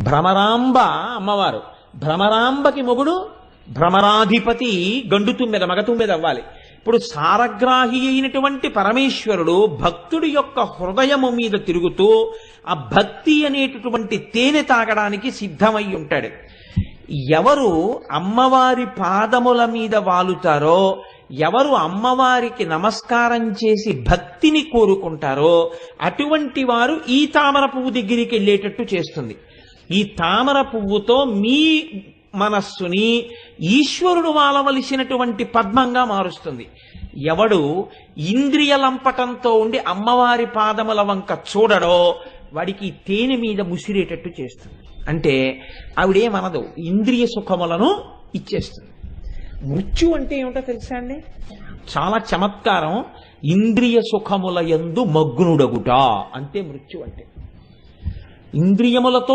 భ్రమరాంబ అమ్మవారు, భ్రమరాంబకి మొగుడు భ్రమరాధిపతి గండు తుమ్మెద, మగ తుమ్మెద అవ్వాలి. ఇప్పుడు సారగ్రాహి అయినటువంటి పరమేశ్వరుడు భక్తుడి యొక్క హృదయము మీద తిరుగుతూ ఆ భక్తి అనేటటువంటి తేనె తాగడానికి సిద్ధమై ఉంటాడు. ఎవరు అమ్మవారి పాదముల మీద వాలుతారో, ఎవరు అమ్మవారికి నమస్కారం చేసి భక్తిని కోరుకుంటారో అటువంటి వారు ఈ తామర పువ్వు దగ్గరికి వెళ్ళేటట్టు చేస్తుంది. ఈ తామర పువ్వుతో మీ మనస్సుని ఈశ్వరుడు వాలవలసినటువంటి పద్మంగా మారుస్తుంది. ఎవడు ఇంద్రియ లంపటంతో ఉండి అమ్మవారి పాదముల వంక చూడడో వాడికి తేనె మీద ముసిరేటట్టు చేస్తుంది. అంటే ఆవిడేమనదు, ఇంద్రియ సుఖములను ఇచ్చేస్తుంది. మృత్యు అంటే ఏమిటో తెలుసా అండి? చాలా చమత్కారం. ఇంద్రియ సుఖముల యందు మగ్నుడగుట అంటే మృత్యు అంటే. ఇంద్రియములతో